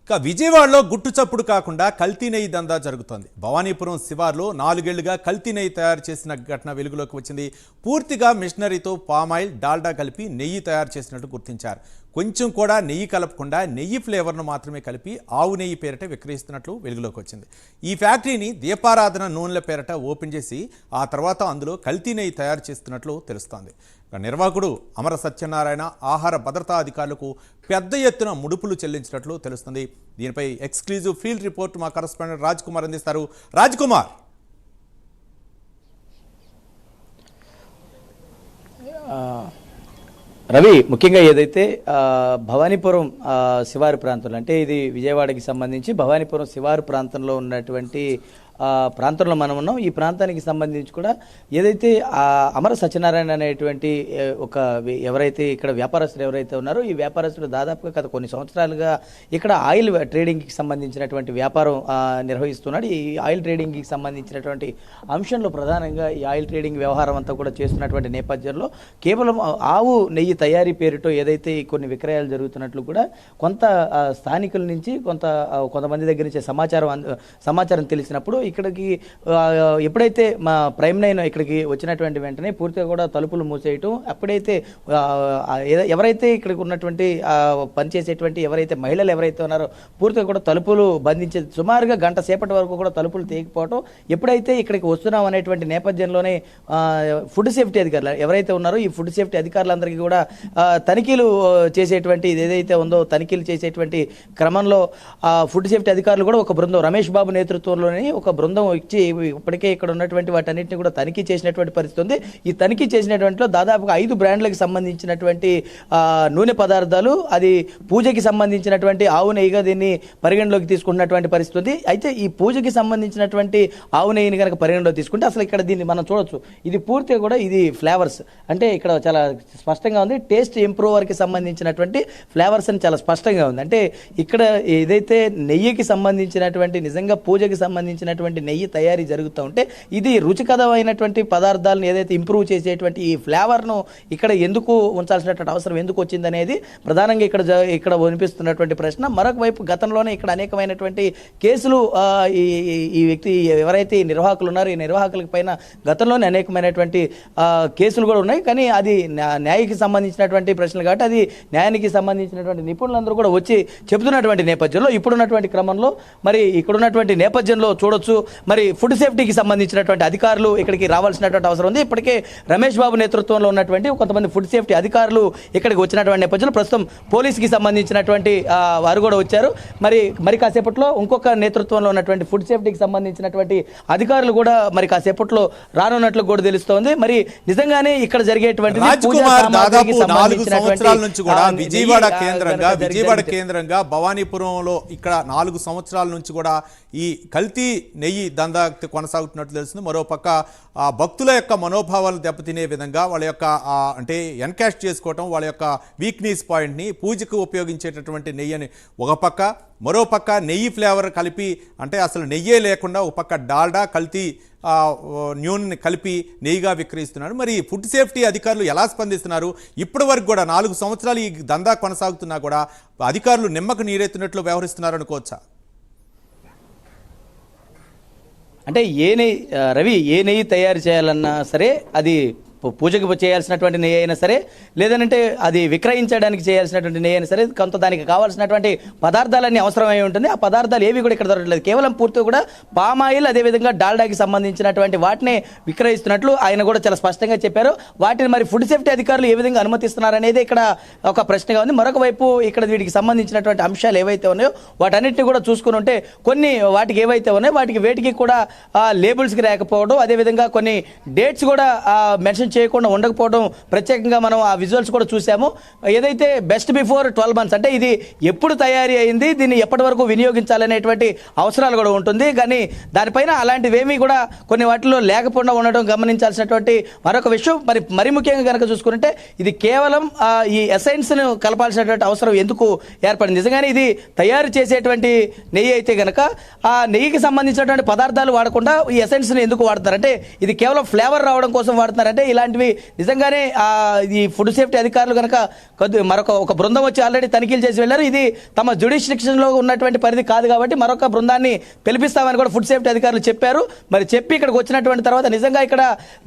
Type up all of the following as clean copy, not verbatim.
ఇక విజయవాడలో గుట్టు చప్పుడు కాకుండా కల్తీ నెయ్యి దందా జరుగుతోంది. భవానీపురం శివార్లో 4 ఏళ్లుగా కల్తీ నెయ్యి తయారు చేసిన ఘటన వెలుగులోకి వచ్చింది. పూర్తిగా మిషనరీతో పామాయిల్, డాల్డా కలిపి నెయ్యి తయారు చేసినట్టు గుర్తించారు. కొంచెం కూడా నెయ్యి కలపకుండా నెయ్యి ఫ్లేవర్ను మాత్రమే కలిపి ఆవు నెయ్యి పేరిట విక్రయిస్తున్నట్లు వెలుగులోకి వచ్చింది. ఈ ఫ్యాక్టరీని దీపారాధన నూనెల పేరిట ఓపెన్ చేసి ఆ తర్వాత అందులో కల్తీ నెయ్యి తయారు చేస్తున్నట్లు తెలుస్తోంది. నిర్వాహకుడు అమర సత్యనారాయణ ఆహార భద్రతా అధికారులకు పెద్ద ఎత్తున ముడుపులు చెల్లించినట్లు తెలుస్తుంది. దీనిపై ఎక్స్క్లూజివ్ ఫీల్డ్ రిపోర్ట్ మా కరెస్పాండెంట్ రాజ్ కుమార్ అందిస్తారు. రాజ్ కుమార్, రవి, ముఖ్యంగా ఏదైతే భవానీపురం శివారు ప్రాంతంలో, అంటే ఇది విజయవాడకి సంబంధించి భవానీపురం శివారు ప్రాంతంలో ఉన్నటువంటి ప్రాంతంలో మనం ఉన్నాం. ఈ ప్రాంతానికి సంబంధించి కూడా ఏదైతే అమర సత్యనారాయణ అనేటువంటి ఒక ఎవరైతే ఇక్కడ వ్యాపారస్తులు ఎవరైతే ఉన్నారో, ఈ వ్యాపారస్తులు దాదాపుగా గత కొన్ని సంవత్సరాలుగా ఇక్కడ ఆయిల్ ట్రేడింగ్కి సంబంధించినటువంటి వ్యాపారం నిర్వహిస్తున్నాడు. ఈ ఆయిల్ ట్రేడింగ్కి సంబంధించినటువంటి అంశంలో ప్రధానంగా ఈ ఆయిల్ ట్రేడింగ్ వ్యవహారం అంతా కూడా చేస్తున్నటువంటి నేపథ్యంలో కేవలం ఆవు నెయ్యి తయారీ పేరుతో ఏదైతే కొన్ని విక్రయాలు జరుగుతున్నట్లు కూడా కొంత స్థానికుల నుంచి కొంతమంది దగ్గర నుంచి సమాచారం తెలిసినప్పుడు ఇక్కడికి ఎప్పుడైతే మా ప్రైమ్ 9 ఇక్కడికి వచ్చినటువంటి వెంటనే పూర్తిగా కూడా తలుపులు మూసేయటం, అప్పుడైతే ఎవరైతే ఇక్కడికి ఉన్నటువంటి పనిచేసేటువంటి ఎవరైతే మహిళలు ఎవరైతే ఉన్నారో పూర్తిగా కూడా తలుపులు బంధించే సుమారుగా గంట సేపటి వరకు కూడా తలుపులు తీయకపోవటం, ఎప్పుడైతే ఇక్కడికి వస్తున్నాం అనేటువంటి నేపథ్యంలోనే ఫుడ్ సేఫ్టీ అధికారులు ఎవరైతే ఉన్నారో ఈ ఫుడ్ సేఫ్టీ అధికారులందరికీ కూడా తనిఖీలు చేసేటువంటి ఏదైతే ఉందో తనిఖీలు చేసేటువంటి క్రమంలో ఫుడ్ సేఫ్టీ అధికారులు కూడా ఒక బృందం, రమేష్ బాబు నేతృత్వంలోని ఒక బృందం ఇచ్చి ఇప్పటికే ఇక్కడ ఉన్నటువంటి వాటన్నిటిని కూడా తనిఖీ చేసినటువంటి పరిస్థితి ఉంది. ఈ తనిఖీ చేసినటువంటిలో దాదాపుగా 5 బ్రాండ్లకు సంబంధించినటువంటి నూనె పదార్థాలు, అది పూజకి సంబంధించినటువంటి ఆవు నెయ్యిగా దీన్ని పరిగణలోకి తీసుకుంటున్నటువంటి పరిస్థితి ఉంది. అయితే ఈ పూజకి సంబంధించినటువంటి ఆవు నెయ్యిని కనుక పరిగణలో తీసుకుంటే అసలు ఇక్కడ దీన్ని మనం చూడొచ్చు, ఇది పూర్తిగా కూడా ఇది ఫ్లేవర్స్, అంటే ఇక్కడ చాలా స్పష్టంగా ఉంది టేస్ట్ ఇంప్రూవర్కి సంబంధించినటువంటి ఫ్లేవర్స్ అని చాలా స్పష్టంగా ఉంది. అంటే ఇక్కడ ఏదైతే నెయ్యికి సంబంధించినటువంటి నిజంగా పూజకి సంబంధించినటువంటి నెయ్యి తయారీ జరుగుతూ ఉంటే ఇది రుచికరమైనటువంటి పదార్థాలను ఏదైతే ఇంప్రూవ్ చేసేటువంటి ఈ ఫ్లేవర్ను ఇక్కడ ఎందుకు ఉంచాల్సినటువంటి అవసరం ఎందుకు వచ్చింది అనేది ప్రధానంగా ఇక్కడ వినిపిస్తున్నటువంటి ప్రశ్న. మరొక వైపు గతంలోనే ఇక్కడ అనేకమైనటువంటి కేసులు ఈ వ్యక్తి ఎవరైతే నిర్వాహకులు ఉన్నారో ఈ నిర్వాహకుల పైన గతంలోనే అనేకమైనటువంటి కేసులు కూడా ఉన్నాయి. కానీ అది న్యాయకి సంబంధించినటువంటి ప్రశ్నలు కాబట్టి అది న్యాయానికి సంబంధించినటువంటి నిపుణులందరూ కూడా వచ్చి చెబుతున్నటువంటి నేపథ్యంలో ఇప్పుడున్నటువంటి క్రమంలో మరి ఇక్కడున్నటువంటి నేపథ్యంలో చూడొచ్చు, మరి ఫుడ్ సేఫ్టీకి సంబంధించినటువంటి అధికారులు ఇక్కడికి రావాల్సినటువంటి అవసరం ఉంది. ఇప్పటికే రమేష్ బాబు నేతృత్వంలో ఉన్నటువంటి కొంతమంది ఫుడ్ సేఫ్టీ అధికారులు ఇక్కడికి వచ్చినటువంటి నేపథ్యంలో ప్రస్తుతం పోలీసుకి సంబంధించినటువంటి వారు కూడా వచ్చారు. మరి కాసేపట్లో ఇంకొక నేతృత్వంలో ఉన్నటువంటి ఫుడ్ సేఫ్టీకి సంబంధించినటువంటి అధికారులు కూడా మరి కాసేపట్లో రానున్నట్లు కూడా తెలుస్తోంది. మరి నిజంగానే ఇక్కడ జరిగేటువంటి విజయవాడ కేంద్రంగా భవానీపురంలో ఇక్కడ 4 సంవత్సరాల నుంచి కూడా ఈ కల్తీ నెయ్యి దందా కొనసాగుతున్నట్లు తెలుస్తుంది. మరోపక్క భక్తుల యొక్క మనోభావాలు దెబ్బతినే విధంగా వాళ్ళ యొక్క అంటే ఎన్కాష్ చేసుకోవటం, వాళ్ళ యొక్క వీక్నెస్ పాయింట్ని పూజకు ఉపయోగించేటటువంటి నెయ్యిని ఒక పక్క, మరోపక్క నెయ్యి ఫ్లేవర్ కలిపి, అంటే అసలు నెయ్యే లేకుండా ఒక పక్క డాల్డా కల్తీ నూనెని కలిపి నెయ్యిగా విక్రయిస్తున్నారు. మరి ఫుడ్ సేఫ్టీ అధికారులు ఎలా స్పందిస్తున్నారు? ఇప్పటి వరకు కూడా 4 సంవత్సరాలు ఈ దందా కొనసాగుతున్నా కూడా అధికారులు నిమ్మకు నీరెత్తినట్లు వ్యవహరిస్తున్నారు అనుకోవచ్చా? అంటే రవి ఏ నెయ్యి తయారు చేయాలన్నా సరే, అది పూజకు చేయాల్సినటువంటి నెయ్యి అయినా సరే, లేదంటే అది విక్రయించడానికి చేయాల్సినటువంటి నెయ్యి అయినా సరే, కొంత దానికి కావాల్సినటువంటి పదార్థాలన్నీ అవసరమై ఉంటుంది. ఆ పదార్థాలు ఏవి కూడా ఇక్కడ దొరకలేదు. కేవలం పూర్తిగా కూడా పామాయిల్, అదేవిధంగా డాల్డాకి సంబంధించినటువంటి వాటిని విక్రయిస్తున్నట్లు ఆయన కూడా చాలా స్పష్టంగా చెప్పారు. వాటిని మరి ఫుడ్ సేఫ్టీ అధికారులు ఏ విధంగా అనుమతిస్తున్నారనేది ఇక్కడ ఒక ప్రశ్నగా ఉంది. మరొక వైపు ఇక్కడ వీటికి సంబంధించినటువంటి అంశాలు ఏవైతే ఉన్నాయో వాటన్నిటిని కూడా చూసుకుని ఉంటే కొన్ని వాటికి ఏవైతే ఉన్నాయో వేటికి కూడా లేబుల్స్కి రాకపోవడం, అదేవిధంగా కొన్ని డేట్స్ కూడా మెన్షన్ చేయకుండా ఉండకపోవడం ప్రత్యేకంగా మనం ఆ విజువల్స్ కూడా చూసాము. ఏదైతే బెస్ట్ బిఫోర్ 12 months, అంటే ఇది ఎప్పుడు తయారీ అయింది, దీన్ని ఎప్పటి వరకు వినియోగించాలనేటువంటి అవసరాలు కూడా ఉంటుంది. కానీ దానిపైన అలాంటివేమీ కూడా కొన్ని వాటిలో లేకపోకుండా ఉండడం గమనించాల్సినటువంటి మరొక విషయం. మరి ముఖ్యంగా కనుక చూసుకుంటే ఇది కేవలం ఈ ఎసెన్స్ను కలపాల్సినటువంటి అవసరం ఎందుకు ఏర్పడింది? నిజంగానే ఇది తయారు చేసేటువంటి నెయ్యి అయితే కనుక ఆ నెయ్యికి సంబంధించినటువంటి పదార్థాలు వాడకుండా ఈ ఎసెన్స్ని ఎందుకు వాడతారంటే ఇది కేవలం ఫ్లేవర్ రావడం కోసం వాడుతున్నారంటే ఇలాంటివి నిజంగానే ఈ ఫుడ్ సేఫ్టీ అధికారులు కనుక ఒక బృందం వచ్చి ఆల్రెడీ తనిఖీలు చేసి వెళ్ళారు. ఇది తమ జ్యుడిషిక్షన్లో ఉన్నటువంటి పరిధి కాదు కాబట్టి మరొక బృందాన్ని పిలిపిస్తామని కూడా ఫుడ్ సేఫ్టీ అధికారులు చెప్పారు. మరి చెప్పి ఇక్కడికి వచ్చినటువంటి తర్వాత నిజంగా ఇక్కడ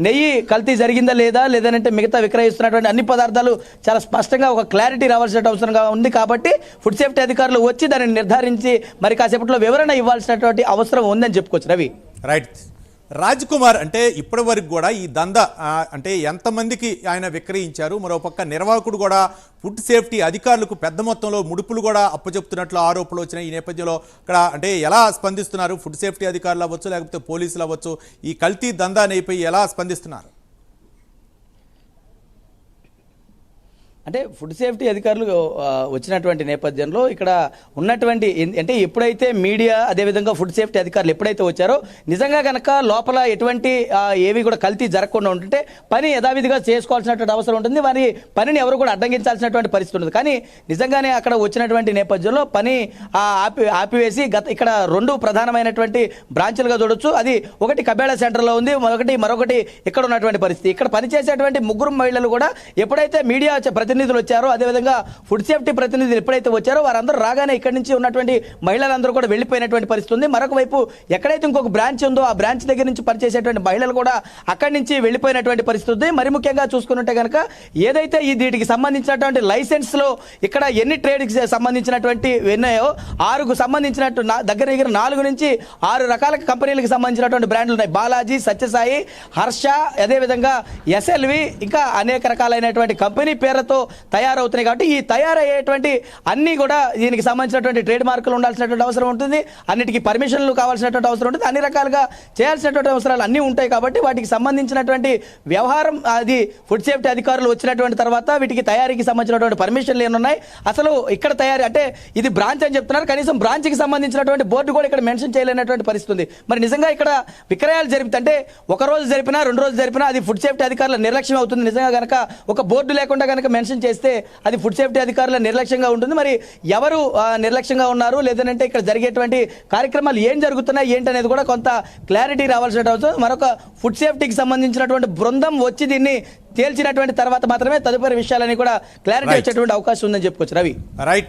నెయ్యి కల్తీ జరిగిందా లేదా, లేదంటే మిగతా విక్రయిస్తున్నటువంటి అన్ని పదార్థాలు చాలా స్పష్టంగా ఒక క్లారిటీ రావాల్సిన అవసరంగా ఉంది. కాబట్టి ఫుడ్ సేఫ్టీ అధికారులు వచ్చి దానిని నిర్ధారించి మరి కాసేపట్లో వివరణ ఇవ్వాల్సినటువంటి అవసరం ఉందని చెప్పుకోవచ్చు. రవి, రైట్. రాజ్ కుమార్, అంటే ఇప్పటి వరకు కూడా ఈ దందా అంటే ఎంతమందికి ఆయన విక్రయించారు, మరోపక్క నిర్వాహకుడు కూడా ఫుడ్ సేఫ్టీ అధికారులకు పెద్ద మొత్తంలో ముడుపులు కూడా అప్పచెప్తున్నట్లు ఆరోపణలు వచ్చినాయి. ఈ నేపథ్యంలో ఇక్కడ అంటే ఎలా స్పందిస్తున్నారు ఫుడ్ సేఫ్టీ అధికారులు అవ్వచ్చు, లేకపోతే పోలీసులు అవ్వచ్చు, ఈ కల్తీ దందా నేపై ఎలా స్పందిస్తున్నారు? అంటే ఫుడ్ సేఫ్టీ అధికారులు వచ్చినటువంటి నేపథ్యంలో ఇక్కడ ఉన్నటువంటి అంటే ఎప్పుడైతే మీడియా అదేవిధంగా ఫుడ్ సేఫ్టీ అధికారులు ఎప్పుడైతే వచ్చారో నిజంగా కనుక లోపల ఎటువంటి ఏవి కూడా కల్తీ జరగకుండా ఉంటుంటే పని యథావిధిగా చేసుకోవాల్సినటువంటి అవసరం ఉంటుంది. వారి పనిని ఎవరు కూడా అడ్డగించాల్సినటువంటి పరిస్థితి ఉంటుంది. కానీ నిజంగానే అక్కడ వచ్చినటువంటి నేపథ్యంలో పని ఆపివేసి ఇక్కడ 2 ప్రధానమైనటువంటి బ్రాంచ్లుగా చూడొచ్చు. అది ఒకటి కబేళా సెంటర్లో ఉంది, మరొకటి ఇక్కడ ఉన్నటువంటి పరిస్థితి. ఇక్కడ పనిచేసేటువంటి 3 మహిళలు కూడా ఎప్పుడైతే మీడియా ప్రతినిధులు వచ్చారో, అదేవిధంగా ఫుడ్ సేఫ్టీ ప్రతినిధులు ఎప్పుడైతే వచ్చారో వారందరూ రాగానే ఇక్కడి నుంచి ఉన్నటువంటి మహిళలందరూ కూడా వెళ్ళిపోయినటువంటి పరిస్థితి ఉంది. మరొక వైపు ఎక్కడైతే ఇంకొక బ్రాంచ్ ఉందో ఆ బ్రాంచ్ దగ్గర నుంచి పనిచేసేటువంటి మహిళలు కూడా అక్కడి నుంచి వెళ్ళిపోయినటువంటి పరిస్థితి ఉంది. మరి ముఖ్యంగా చూసుకుంటే కనుక ఏదైతే వీటికి సంబంధించినటువంటి లైసెన్స్ లో ఇక్కడ ఎన్ని ట్రేడ్కి సంబంధించినటువంటి ఉన్నాయో 6కు సంబంధించినట్టు దగ్గర 4 నుంచి 6 రకాల కంపెనీలకు సంబంధించినటువంటి బ్రాండ్లు ఉన్నాయి. బాలాజీ, సత్యసాయి, హర్ష, అదేవిధంగా ఎస్ఎల్వి, ఇంకా అనేక రకాలైనటువంటి కంపెనీ పేర్లతో తయారవుతున్నాయి. కాబట్టి ఈ తయారయ్యేటువంటి అన్ని కూడా దీనికి సంబంధించినటువంటి ట్రేడ్ మార్కులు ఉండాల్సినటువంటి అవసరం ఉంటుంది. అన్నిటికీ పర్మిషన్లు కావాల్సినటువంటి అవసరం ఉంటుంది. అన్ని రకాలుగా చేయాల్సినటువంటి అవసరాలు అన్నీ ఉంటాయి. కాబట్టి వాటికి సంబంధించినటువంటి వ్యవహారం అది ఫుడ్ సేఫ్టీ అధికారులు వచ్చినటువంటి తర్వాత వీటికి తయారీకి సంబంధించినటువంటి పర్మిషన్లు ఏమున్నాయి, అసలు ఇక్కడ తయారీ అంటే ఇది బ్రాంచ్ అని చెప్తున్నారు, కనీసం బ్రాంచ్కి సంబంధించినటువంటి బోర్డు కూడా ఇక్కడ మెన్షన్ చేయలేనటువంటి పరిస్థితి ఉంది. మరి నిజంగా ఇక్కడ విక్రయాలు జరిపితే అంటే ఒక రోజు జరిపినా 2 రోజులు జరిపినా అది ఫుడ్ సేఫ్టీ అధికారుల నిర్లక్ష్యం అవుతుంది. నిజంగా కనుక ఒక బోర్డు లేకుండా కనుక మెన్షన్ చేస్తే అది ఫుడ్ సేఫ్టీ అధికారుల నిర్లక్ష్యంగా ఉంటుంది. మరి ఎవరు నిర్లక్ష్యంగా ఉన్నారు, లేదంటే ఇక్కడ జరిగేటువంటి కార్యక్రమాలు ఏం జరుగుతున్నాయి ఏంటనేది కూడా కొంత క్లారిటీ రావాల్సిన అవసరం. మరొక ఫుడ్ సేఫ్టీకి సంబంధించినటువంటి బృందం వచ్చి దీన్ని తేల్చినటువంటి తర్వాత మాత్రమే తదుపరి విషయాలని కూడా క్లారిటీ వచ్చేటువంటి అవకాశం ఉందని చెప్పుకోవచ్చు. రవి, రైట్.